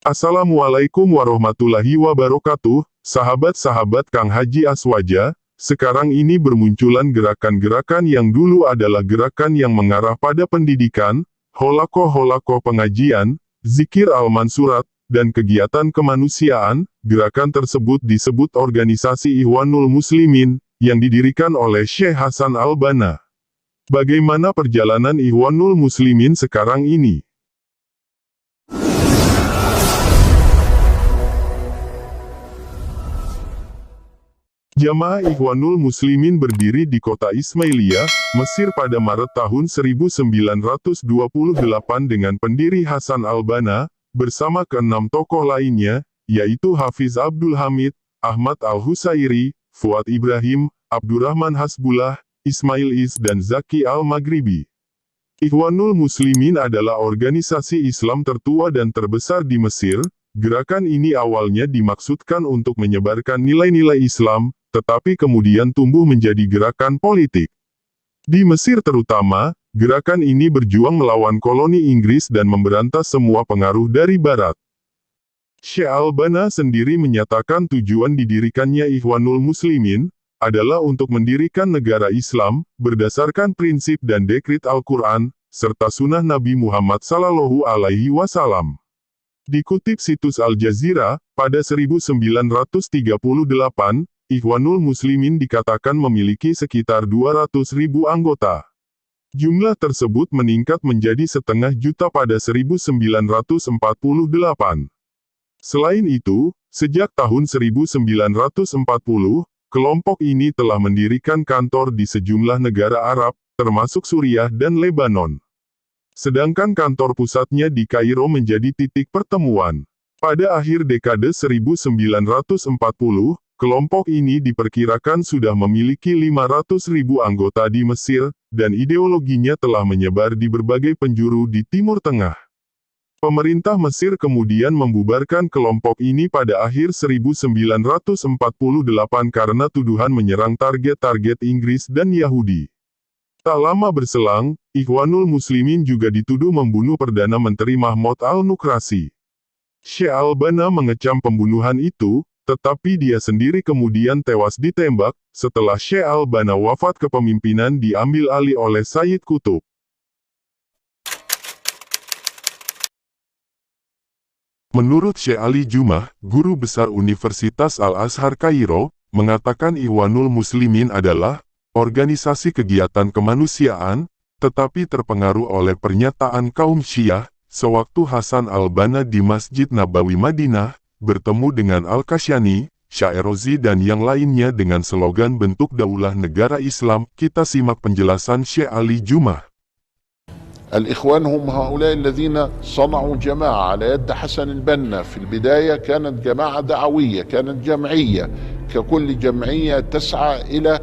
Assalamualaikum warahmatullahi wabarakatuh, sahabat-sahabat Kang Haji Aswaja. Sekarang ini bermunculan gerakan-gerakan yang dulu adalah gerakan yang mengarah pada pendidikan, holaqoh pengajian, zikir al-mansurat, dan kegiatan kemanusiaan. Gerakan tersebut disebut organisasi Ikhwanul Muslimin, yang didirikan oleh Syekh Hasan Al-Banna. Bagaimana perjalanan Ikhwanul Muslimin sekarang ini? Jamaah Ikhwanul Muslimin berdiri di kota Ismailiyah, Mesir pada Maret tahun 1928 dengan pendiri Hasan Al-Banna, bersama keenam tokoh lainnya, yaitu Hafiz Abdul Hamid, Ahmad Al-Husairi, Fuad Ibrahim, Abdurrahman Hasbullah, Ismail Is dan Zaki Al-Maghribi. Ikhwanul Muslimin adalah organisasi Islam tertua dan terbesar di Mesir. Gerakan ini awalnya dimaksudkan untuk menyebarkan nilai-nilai Islam, tetapi kemudian tumbuh menjadi gerakan politik. Di Mesir terutama, gerakan ini berjuang melawan koloni Inggris dan memberantas semua pengaruh dari Barat. Syekh Al-Banna sendiri menyatakan tujuan didirikannya Ikhwanul Muslimin adalah untuk mendirikan negara Islam berdasarkan prinsip dan dekrit Al-Quran serta sunnah Nabi Muhammad SAW. Dikutip situs Al Jazeera, pada 1938, Ikhwanul Muslimin dikatakan memiliki sekitar 200.000 anggota. Jumlah tersebut meningkat menjadi 500.000 pada 1948. Selain itu, sejak tahun 1940, kelompok ini telah mendirikan kantor di sejumlah negara Arab, termasuk Suriah dan Lebanon. Sedangkan kantor pusatnya di Kairo menjadi titik pertemuan. Pada akhir dekade 1940, kelompok ini diperkirakan sudah memiliki 500.000 anggota di Mesir, dan ideologinya telah menyebar di berbagai penjuru di Timur Tengah. Pemerintah Mesir kemudian membubarkan kelompok ini pada akhir 1948 karena tuduhan menyerang target-target Inggris dan Yahudi. Tak lama berselang, Ikhwanul Muslimin juga dituduh membunuh Perdana Menteri Mahmoud Al-Nukrasi. Syekh Al-Banna mengecam pembunuhan itu, tetapi dia sendiri kemudian tewas ditembak, setelah Syekh Al-Banna wafat kepemimpinan diambil alih oleh Sayyid Qutb. Menurut Syekh Ali Jumah, guru besar Universitas Al-Azhar Kairo, mengatakan Ikhwanul Muslimin adalah organisasi kegiatan kemanusiaan, tetapi terpengaruh oleh pernyataan kaum Syiah, sewaktu Hasan Al-Banna di Masjid Nabawi Madinah, bertemu dengan Al-Kashani, Syairozi dan yang lainnya dengan slogan bentuk daulah negara Islam. Kita simak penjelasan Syekh Ali Jumah. الإخوان هم هؤلاء الذين صنعوا جماعة على يد حسن البنا. في البداية كانت جماعة دعوية، كانت جمعية ككل جمعية تسعى إلى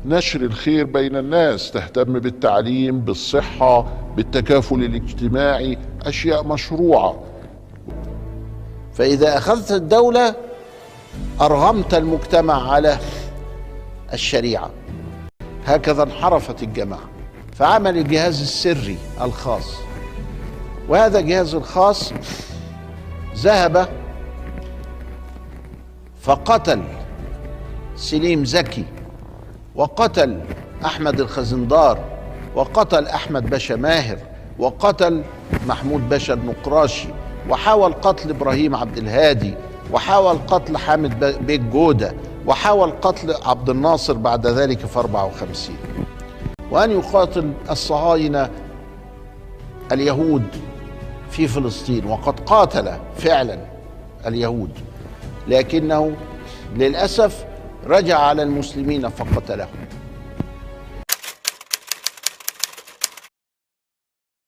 نشر الخير بين الناس، تهتم بالتعليم، بالصحة، بالتكافل الاجتماعي، أشياء مشروعة. فإذا أخذت الدولة أرغمت المجتمع على الشريعة. هكذا انحرفت الجماعة، فعمل الجهاز السري الخاص، وهذا الجهاز الخاص ذهب فقتل سليم زكي، وقتل أحمد الخزندار، وقتل أحمد باشا ماهر، وقتل محمود باشا النقراشي، وحاول قتل إبراهيم عبد الهادي، وحاول قتل حامد بيك جودة، وحاول قتل عبد الناصر بعد ذلك في 54. وأن يقاتل الصهاينة اليهود في فلسطين، وقد قاتل فعلا اليهود، لكنه للأسف رجع على المسلمين فقتلهم.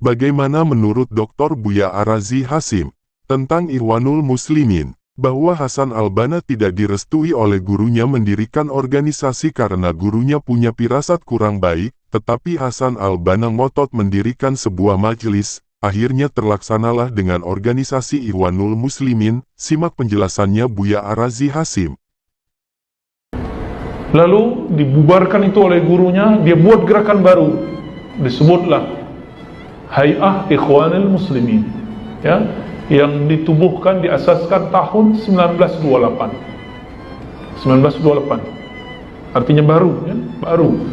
Bagaimana menurut Dr. Buya Arazi Hasim tentang Ikhwanul Muslimin, bahwa Hasan Al-Banna tidak direstui oleh gurunya mendirikan organisasi karena gurunya punya firasat kurang baik, tetapi Hasan Al-Banna ngotot mendirikan sebuah majelis, akhirnya terlaksanalah dengan organisasi Ikhwanul Muslimin. Simak penjelasannya Buya Arazi Hasim. Lalu dibubarkan itu oleh gurunya, dia buat gerakan baru, disebutlah Hay'ah Ikhwanul Muslimin. Ya, yang ditubuhkan, diasaskan tahun 1928. 1928. Artinya baru, ya? Baru.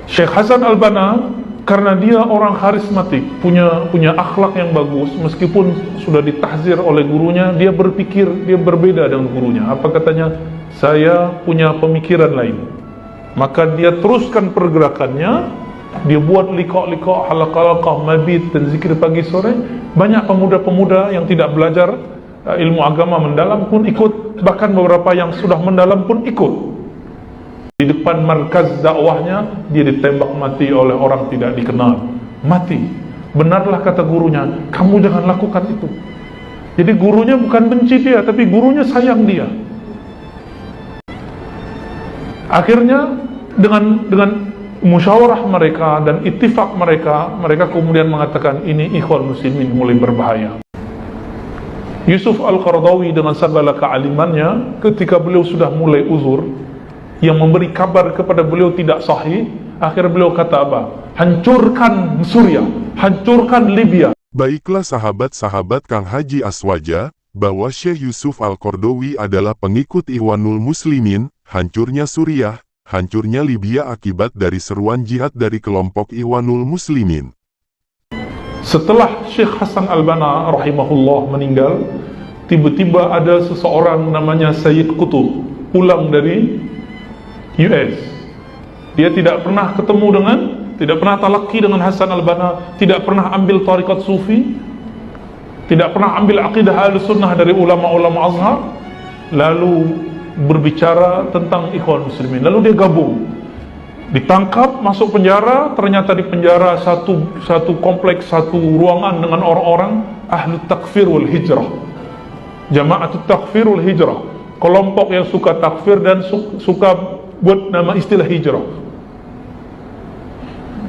Syekh Hasan Al-Banna karena dia orang karismatik, punya akhlak yang bagus, meskipun sudah ditahzir oleh gurunya, dia berpikir, dia berbeda dengan gurunya. Apa katanya? Saya punya pemikiran lain. Maka dia teruskan pergerakannya, dia buat liqa-liqa, halaqah-halaqah, mabit dan zikir pagi sore. Banyak pemuda-pemuda yang tidak belajar ilmu agama mendalam pun ikut, bahkan beberapa yang sudah mendalam pun ikut. Di depan markaz dakwahnya, dia ditembak mati oleh orang tidak dikenal. Mati. Benarlah kata gurunya, kamu jangan lakukan itu. Jadi gurunya bukan benci dia, tapi gurunya sayang dia. Akhirnya dengan musyawarah mereka dan ittifaq mereka kemudian mengatakan ini ikhwan muslimin mulai berbahaya. Yusuf Al-Qaradawi dengan segala kealimannya, ketika beliau sudah mulai uzur, yang memberi kabar kepada beliau tidak sahih, akhir beliau kata apa? Hancurkan Suriah, hancurkan Libya. Baiklah sahabat-sahabat Kang Haji Aswaja, bahwa Syekh Yusuf Al-Qaradawi adalah pengikut Ikhwanul Muslimin. Hancurnya Suriah, hancurnya Libya akibat dari seruan jihad dari kelompok Ikhwanul Muslimin. Setelah Syekh Hasan Al-Banna rahimahullah meninggal, tiba-tiba ada seseorang namanya Sayyid Qutb pulang dari US. Dia tidak pernah tidak pernah talaqi dengan Hasan Al-Banna, tidak pernah ambil tarikat sufi, tidak pernah ambil akidah Ahlussunnah dari ulama-ulama Azhar, lalu berbicara tentang ikhwan muslimin. Lalu dia gabung, ditangkap, masuk penjara. Ternyata di penjara satu kompleks, satu ruangan dengan orang-orang ahlu takfir wal hijrah, jama'atut takfir wal hijrah, kelompok yang suka takfir dan suka buat nama istilah hijrah.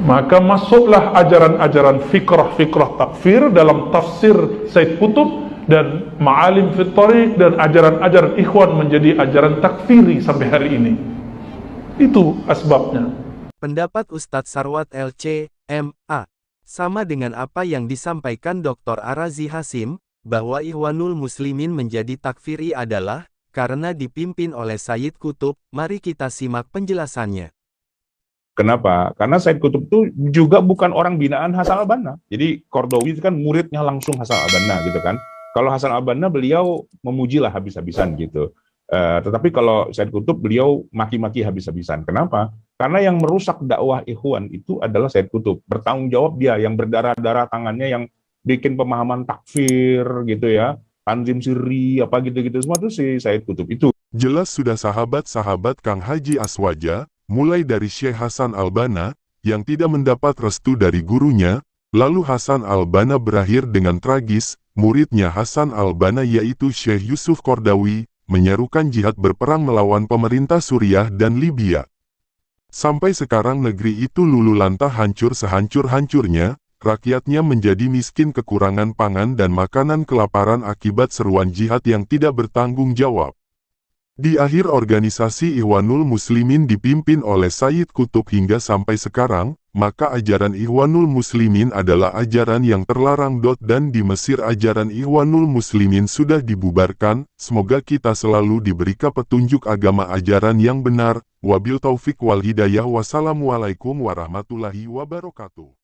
Maka masuklah ajaran-ajaran fikrah takfir dalam tafsir Said Qutb dan Ma'alim fit Thariq, dan ajaran-ajaran ikhwan menjadi ajaran takfiri sampai hari ini. Itu asbabnya. Pendapat Ustadz Sarwat LC, MA, sama dengan apa yang disampaikan Dr. Arazi Hasim, bahwa Ikhwanul Muslimin menjadi takfiri adalah karena dipimpin oleh Sayyid Qutb. Mari kita simak penjelasannya. Kenapa? Karena Sayyid Qutb itu juga bukan orang binaan Hasan Al-Banna. Jadi Qaradawi itu kan muridnya langsung Hasan Al-Banna gitu kan. Kalau Hasan Al-Banna beliau memujilah habis-habisan gitu. Tetapi kalau Sayyid Qutb beliau maki-maki habis-habisan. Kenapa? Karena yang merusak dakwah ikhwan itu adalah Sayyid Qutb. Bertanggung jawab dia, yang berdarah-darah tangannya, yang bikin pemahaman takfir gitu ya. Tanzim sirri, apa gitu-gitu semua itu si Sayyid Qutb itu. Jelas sudah sahabat-sahabat Kang Haji Aswaja, mulai dari Syekh Hasan Al-Banna, yang tidak mendapat restu dari gurunya, lalu Hasan Al-Banna berakhir dengan tragis, muridnya Hasan Al-Banna yaitu Syekh Yusuf Qaradawi, menyerukan jihad berperang melawan pemerintah Suriah dan Libya. Sampai sekarang negeri itu luluh lantah hancur sehancur-hancurnya, rakyatnya menjadi miskin kekurangan pangan dan makanan kelaparan akibat seruan jihad yang tidak bertanggung jawab. Di akhir organisasi Ikhwanul Muslimin dipimpin oleh Sayyid Qutb hingga sampai sekarang, maka ajaran Ikhwanul Muslimin adalah ajaran yang terlarang. Dan di Mesir ajaran Ikhwanul Muslimin sudah dibubarkan. Semoga kita selalu diberikan petunjuk agama ajaran yang benar. Wabil taufik wal hidayah. Wassalamualaikum warahmatullahi wabarakatuh.